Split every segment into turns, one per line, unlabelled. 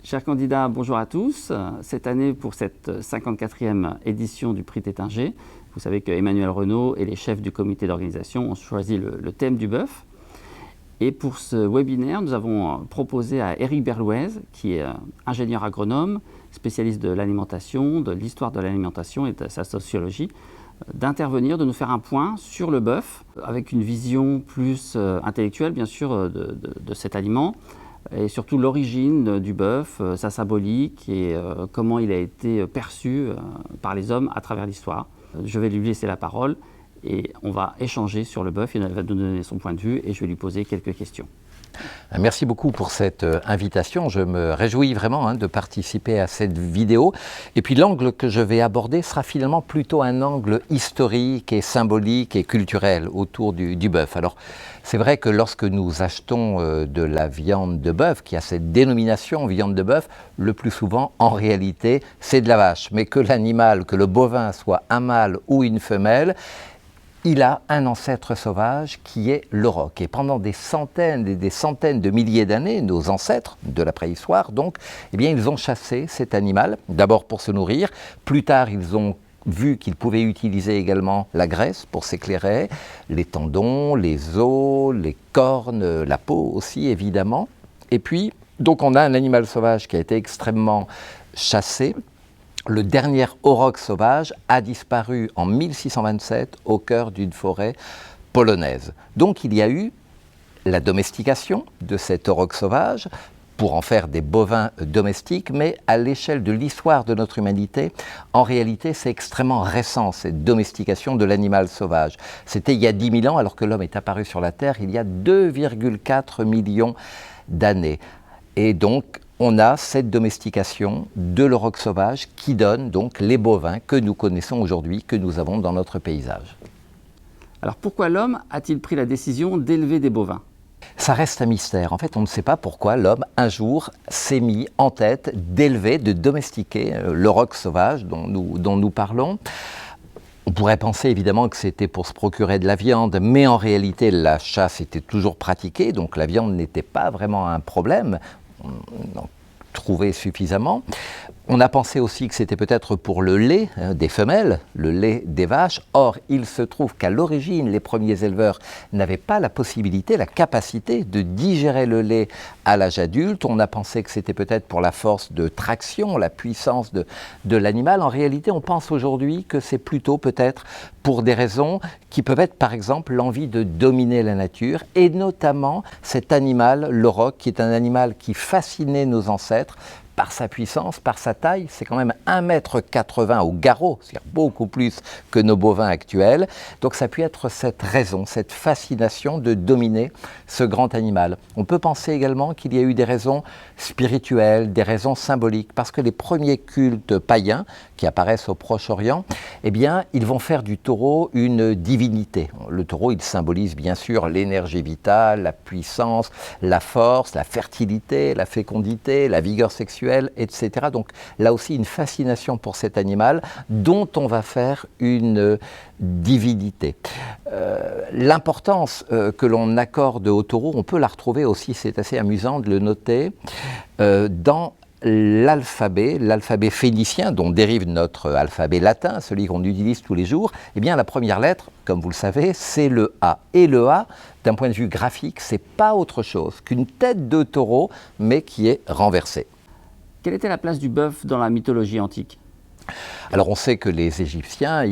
Chers candidats, bonjour à tous. Cette année, pour cette 54e édition du prix Tétinger, vous savez que Emmanuel Renaud et les chefs du comité d'organisation ont choisi le thème du bœuf. Et pour ce webinaire, nous avons proposé à Éric Berlouez, qui est ingénieur agronome, spécialiste de l'alimentation, de l'histoire de l'alimentation et de sa sociologie, d'intervenir, de nous faire un point sur le bœuf, avec une vision plus intellectuelle, bien sûr, de cet aliment, et surtout l'origine du bœuf, sa symbolique et comment il a été perçu par les hommes à travers l'histoire. Je vais lui laisser la parole et on va échanger sur le bœuf. Il va nous donner son point de vue et je vais lui poser quelques questions.
Merci beaucoup pour cette invitation. Je me réjouis vraiment de participer à cette vidéo. Et puis l'angle que je vais aborder sera finalement plutôt un angle historique et symbolique et culturel autour du bœuf. Alors c'est vrai que lorsque nous achetons de la viande de bœuf, qui a cette dénomination viande de bœuf, le plus souvent en réalité c'est de la vache. Mais que l'animal, que le bovin soit un mâle ou une femelle, il a un ancêtre sauvage qui est l'auroch. Et pendant des centaines et des centaines de milliers d'années, nos ancêtres de la préhistoire, donc, eh bien, ils ont chassé cet animal, d'abord pour se nourrir. Plus tard, ils ont vu qu'ils pouvaient utiliser également la graisse pour s'éclairer, les tendons, les os, les cornes, la peau aussi, évidemment. Et puis, donc, on a un animal sauvage qui a été extrêmement chassé. Le dernier auroch sauvage a disparu en 1627 au cœur d'une forêt polonaise. Donc il y a eu la domestication de cet auroch sauvage pour en faire des bovins domestiques, mais à l'échelle de l'histoire de notre humanité, en réalité c'est extrêmement récent cette domestication de l'animal sauvage. C'était il y a 10 000 ans alors que l'homme est apparu sur la Terre il y a 2,4 millions d'années. Et donc on a cette domestication de l'auroch sauvage qui donne donc les bovins que nous connaissons aujourd'hui, que nous avons dans notre paysage.
Alors pourquoi l'homme a-t-il pris la décision d'élever des bovins ?
Ça reste un mystère. En fait, on ne sait pas pourquoi l'homme, un jour, s'est mis en tête d'élever, de domestiquer l'auroch sauvage dont nous parlons. On pourrait penser évidemment que c'était pour se procurer de la viande, mais en réalité, la chasse était toujours pratiquée, donc la viande n'était pas vraiment un problème. On en trouvait suffisamment. On a pensé aussi que c'était peut-être pour le lait des femelles, le lait des vaches. Or, il se trouve qu'à l'origine, les premiers éleveurs n'avaient pas la possibilité, la capacité de digérer le lait à l'âge adulte. On a pensé que c'était peut-être pour la force de traction, la puissance de l'animal. En réalité, on pense aujourd'hui que c'est plutôt peut-être pour des raisons qui peuvent être, par exemple, l'envie de dominer la nature, et notamment cet animal, l'auroch, qui est un animal qui fascinait nos ancêtres, par sa puissance, par sa taille. C'est quand même 1,80 m au garrot, c'est-à-dire beaucoup plus que nos bovins actuels. Donc ça peut être cette raison, cette fascination de dominer ce grand animal. On peut penser également qu'il y a eu des raisons spirituelles, des raisons symboliques, parce que les premiers cultes païens qui apparaissent au Proche-Orient, eh bien, ils vont faire du taureau une divinité. Le taureau, il symbolise bien sûr l'énergie vitale, la puissance, la force, la fertilité, la fécondité, la vigueur sexuelle, etc. Donc là aussi, une fascination pour cet animal dont on va faire une divinité. L'importance que l'on accorde au taureau, on peut la retrouver aussi, c'est assez amusant de le noter, dans l'alphabet phénicien, dont dérive notre alphabet latin, celui qu'on utilise tous les jours. Eh bien, la première lettre, comme vous le savez, c'est le A. Et le A, d'un point de vue graphique, c'est pas autre chose qu'une tête de taureau, mais qui est renversée.
Quelle était la place du bœuf dans la mythologie antique ?
Alors on sait que les Égyptiens,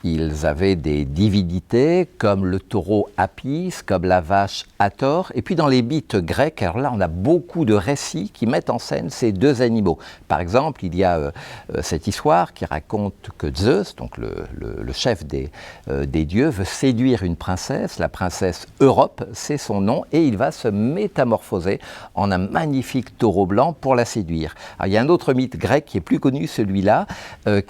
ils avaient des divinités comme le taureau Apis, comme la vache Hathor. Et puis dans les mythes grecs, alors là on a beaucoup de récits qui mettent en scène ces deux animaux. Par exemple, il y a cette histoire qui raconte que Zeus, donc le chef des dieux, veut séduire une princesse, la princesse Europe, c'est son nom, et il va se métamorphoser en un magnifique taureau blanc pour la séduire. Alors, il y a un autre mythe grec qui est plus connu, celui-là,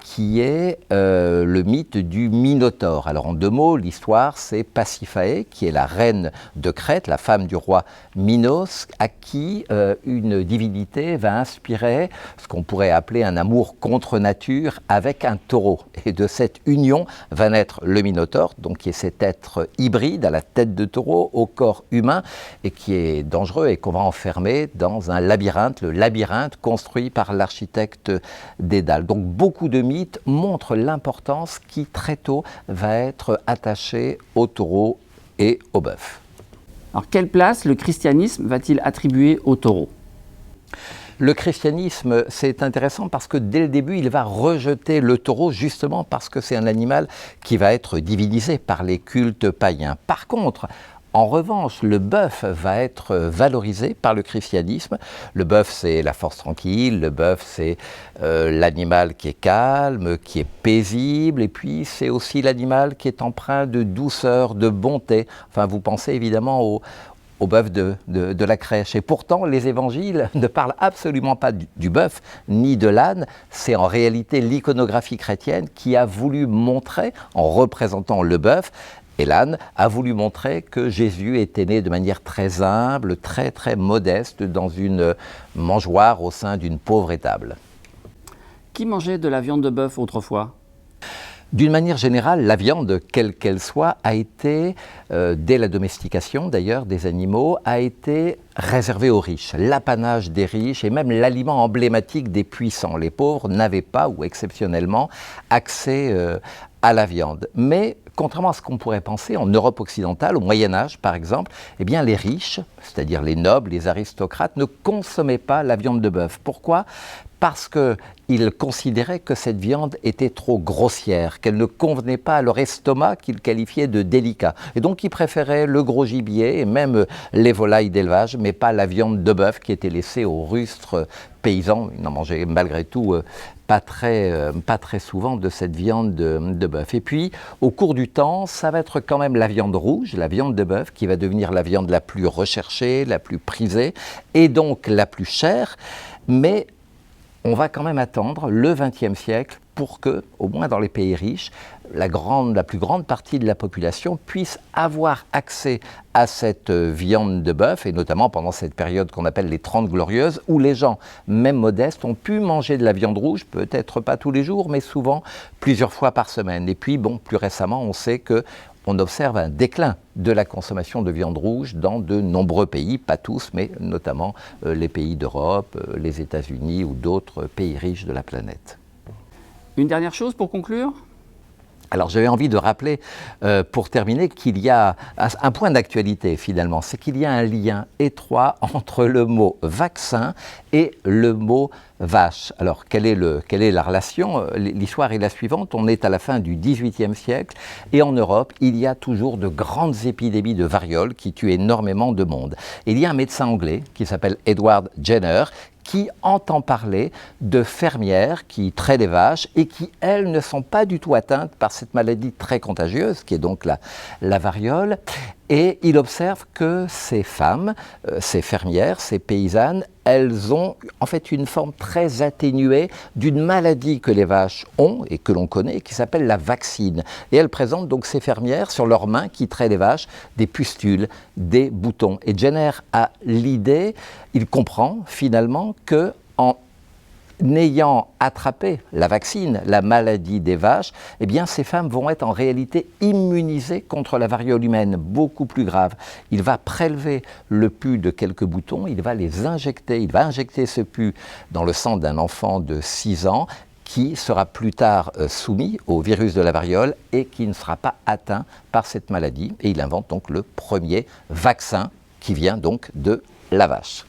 qui est le mythe du du Minotaure. Alors en 2 mots, l'histoire, c'est Pasiphae, qui est la reine de Crète, la femme du roi Minos, à qui une divinité va inspirer ce qu'on pourrait appeler un amour contre nature avec un taureau. Et de cette union va naître le Minotaure, donc qui est cet être hybride à la tête de taureau, au corps humain, et qui est dangereux et qu'on va enfermer dans un labyrinthe, le labyrinthe construit par l'architecte Dédale. Donc beaucoup de mythes montrent l'importance qui très tôt va être attachée au taureau et au bœuf.
Alors quelle place le christianisme va-t-il attribuer au taureau ?
Le christianisme, c'est intéressant parce que dès le début, il va rejeter le taureau justement parce que c'est un animal qui va être divinisé par les cultes païens. Par contre, en revanche, le bœuf va être valorisé par le christianisme. Le bœuf, c'est la force tranquille, le bœuf, c'est l'animal qui est calme, qui est paisible, et puis c'est aussi l'animal qui est empreint de douceur, de bonté. Enfin, vous pensez évidemment au bœuf de la crèche. Et pourtant, les évangiles ne parlent absolument pas du bœuf ni de l'âne. C'est en réalité l'iconographie chrétienne qui a voulu montrer, en représentant le bœuf, et l'âne a voulu montrer que Jésus était né de manière très humble, très très modeste, dans une mangeoire au sein d'une pauvre étable.
Qui mangeait de la viande de bœuf autrefois ?
D'une manière générale, la viande, quelle qu'elle soit, a été, dès la domestication d'ailleurs des animaux, a été réservée aux riches, l'apanage des riches et même l'aliment emblématique des puissants. Les pauvres n'avaient pas, ou exceptionnellement, accès à la viande. Mais contrairement à ce qu'on pourrait penser, en Europe occidentale, au Moyen-Âge par exemple, eh bien les riches, c'est-à-dire les nobles, les aristocrates, ne consommaient pas la viande de bœuf. Pourquoi ? Parce qu'ils considéraient que cette viande était trop grossière, qu'elle ne convenait pas à leur estomac qu'ils qualifiaient de délicat. Et donc ils préféraient le gros gibier et même les volailles d'élevage, mais pas la viande de bœuf qui était laissée aux rustres paysans. Ils n'en mangeaient malgré tout pas très souvent de cette viande de bœuf. Et puis, au cours du temps, ça va être quand même la viande rouge, la viande de bœuf, qui va devenir la viande la plus recherchée, la plus prisée, et donc la plus chère. Mais on va quand même attendre le XXe siècle pour que, au moins dans les pays riches, la plus grande partie de la population puisse avoir accès à cette viande de bœuf, et notamment pendant cette période qu'on appelle les 30 Glorieuses, où les gens, même modestes, ont pu manger de la viande rouge, peut-être pas tous les jours, mais souvent plusieurs fois par semaine. Et puis, plus récemment, on sait qu'on observe un déclin de la consommation de viande rouge dans de nombreux pays, pas tous, mais notamment les pays d'Europe, les États-Unis ou d'autres pays riches de la planète.
Une dernière chose pour conclure ?
Alors j'avais envie de rappeler, pour terminer, qu'il y a un point d'actualité finalement, c'est qu'il y a un lien étroit entre le mot vaccin et le mot vache. Alors quelle est la relation ? L'histoire est la suivante, on est à la fin du XVIIIe siècle et en Europe, il y a toujours de grandes épidémies de variole qui tuent énormément de monde. Et il y a un médecin anglais qui s'appelle Edward Jenner, qui entend parler de fermières qui traient des vaches et qui, elles, ne sont pas du tout atteintes par cette maladie très contagieuse, qui est donc la variole. Et il observe que ces femmes, ces fermières, ces paysannes, elles ont en fait une forme très atténuée d'une maladie que les vaches ont et que l'on connaît, qui s'appelle la vaccine. Et elles présentent donc ces fermières sur leurs mains qui traient les vaches, des pustules, des boutons. Et Jenner a l'idée, il comprend finalement que en n'ayant attrapé la vaccine, la maladie des vaches, eh bien ces femmes vont être en réalité immunisées contre la variole humaine, beaucoup plus grave. Il va prélever le pus de quelques boutons, il va les injecter, il va injecter ce pus dans le sang d'un enfant de 6 ans qui sera plus tard soumis au virus de la variole et qui ne sera pas atteint par cette maladie. Et il invente donc le premier vaccin qui vient donc de la vache.